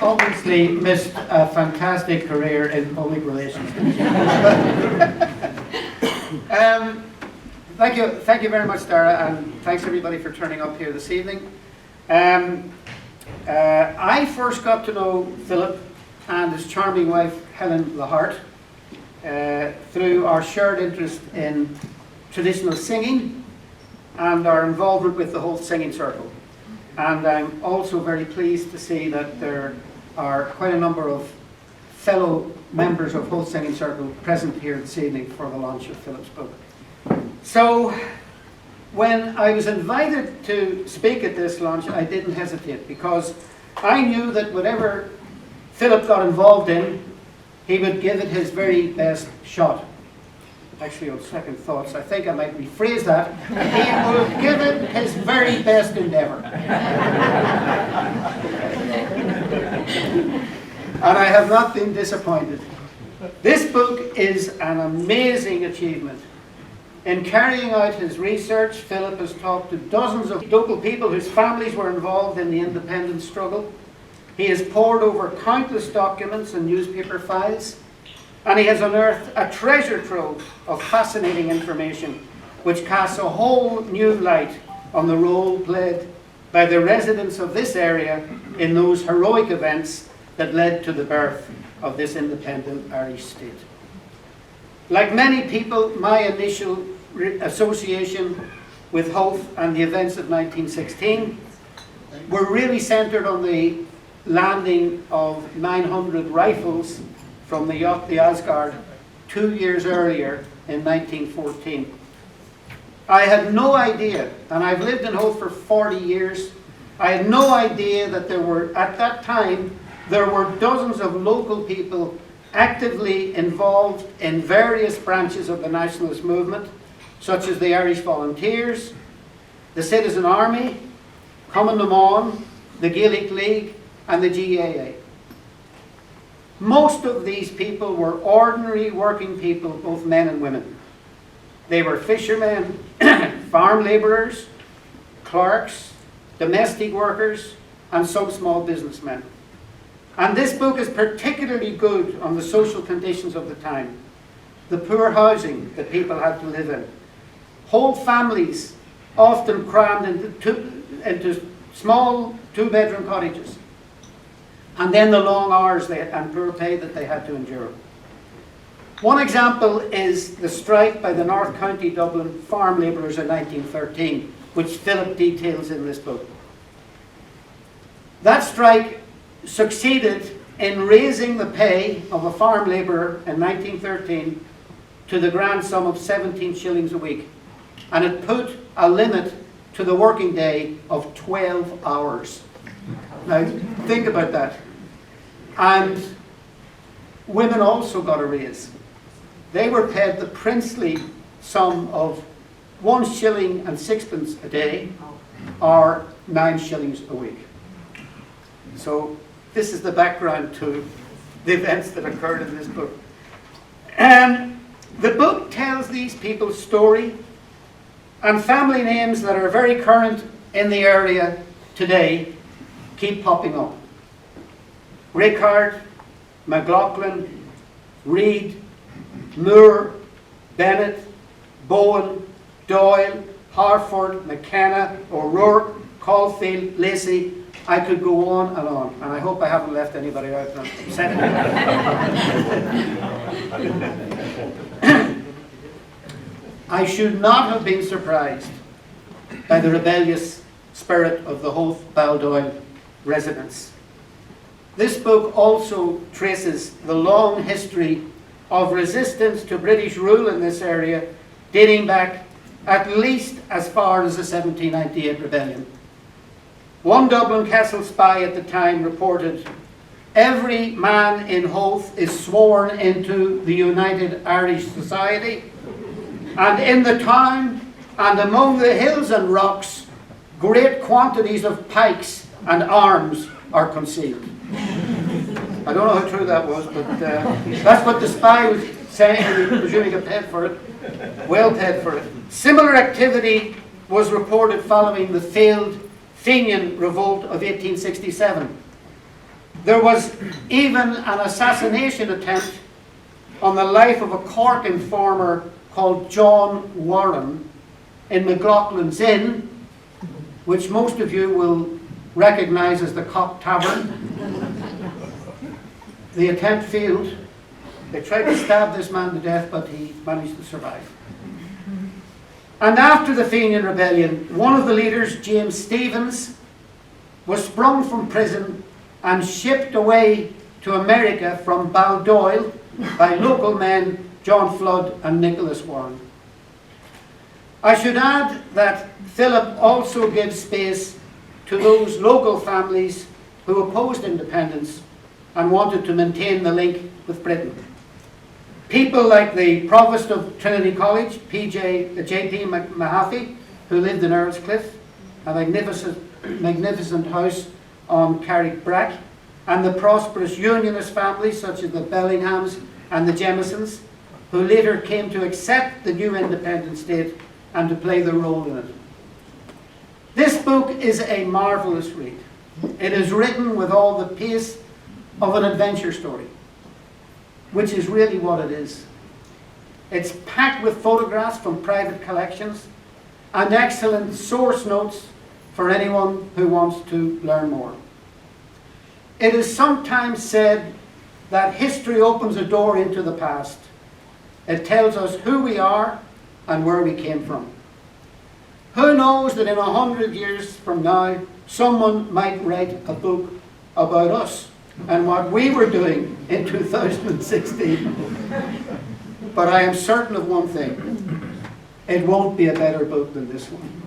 obviously missed a fantastic career in public relations. Thank you very much, Dara, and thanks everybody for turning up here this evening. I first got to know Philip and his charming wife, Helen Lahart, through our shared interest in traditional singing and our involvement with the Howth Singing Circle. And I'm also very pleased to see that there are quite a number of fellow members of Howth Singing Circle present here this evening for the launch of Philip's book. So, when I was invited to speak at this launch, I didn't hesitate, because I knew that whatever Philip got involved in, he would give it his very best shot. Actually, on second thoughts, I think I might rephrase that. He would give it his very best endeavour. And I have not been disappointed. This book is an amazing achievement. In carrying out his research, Philip has talked to dozens of local people whose families were involved in the independence struggle. He has pored over countless documents and newspaper files, and he has unearthed a treasure trove of fascinating information which casts a whole new light on the role played by the residents of this area in those heroic events that led to the birth of this independent Irish state. Like many people, my initial association with Howth and the events of 1916 were really centred on the landing of 900 rifles from the yacht the Asgard 2 years earlier in 1914. I had no idea, and I've lived in Howth for 40 years, I had no idea that there were, at that time, there were dozens of local people actively involved in various branches of the nationalist movement, such as the Irish Volunteers, the Citizen Army, Cumann na mBan, the Gaelic League, and the GAA. Most of these people were ordinary working people, both men and women. They were fishermen, farm labourers, clerks, domestic workers, and some small businessmen. And this book is particularly good on the social conditions of the time, the poor housing that people had to live in, whole families often crammed into small two-bedroom cottages, and then the long hours and poor pay that they had to endure. One example is the strike by the North County Dublin farm labourers in 1913, which Philip details in this book. That strike succeeded in raising the pay of a farm labourer in 1913 to the grand sum of 17 shillings a week, and it put a limit to the working day of 12 hours. Now think about that. And women also got a raise. They were paid the princely sum of 1 shilling and sixpence a day, or 9 shillings a week. So this is the background to the events that occurred in this book. And the book tells these people's story, and family names that are very current in the area today keep popping up. Rickard, McLaughlin, Reid, Moore, Bennett, Bowen, Doyle, Harford, McKenna, O'Rourke, Caulfield, Lacey. I could go on, and I hope I haven't left anybody out. I'm upset. I should not have been surprised by the rebellious spirit of the Howth Baldoyle residents. This book also traces the long history of resistance to British rule in this area, dating back at least as far as the 1798 rebellion. One Dublin Castle spy at the time reported, "Every man in Howth is sworn into the United Irish Society, and in the town and among the hills and rocks, great quantities of pikes and arms are concealed." I don't know how true that was, but that's what the spy was saying, and presuming he got paid for it. Well paid for it. Similar activity was reported following the failed Fenian revolt of 1867. There was even an assassination attempt on the life of a Cork informer called John Warren in McLaughlin's Inn, which most of you will recognise as the Cock Tavern. The attempt failed. They tried to stab this man to death, but he managed to survive. And after the Fenian Rebellion, one of the leaders, James Stephens, was sprung from prison and shipped away to America from Baldoyle by local men John Flood and Nicholas Warren. I should add that Philip also gives space to those local families who opposed independence and wanted to maintain the link with Britain. People like the Provost of Trinity College, J.P. Mahaffey, who lived in Earlscliffe, a magnificent house on Carrickbrack, and the prosperous unionist families such as the Bellinghams and the Jemisons, who later came to accept the new independent state and to play their role in it. This book is a marvellous read. It is written with all the pace of an adventure story, which is really what it is. It's packed with photographs from private collections and excellent source notes for anyone who wants to learn more. It is sometimes said that history opens a door into the past. It tells us who we are and where we came from. Who knows that in 100 years from now, someone might write a book about us and what we were doing in 2016. But I am certain of one thing. It won't be a better book than this one.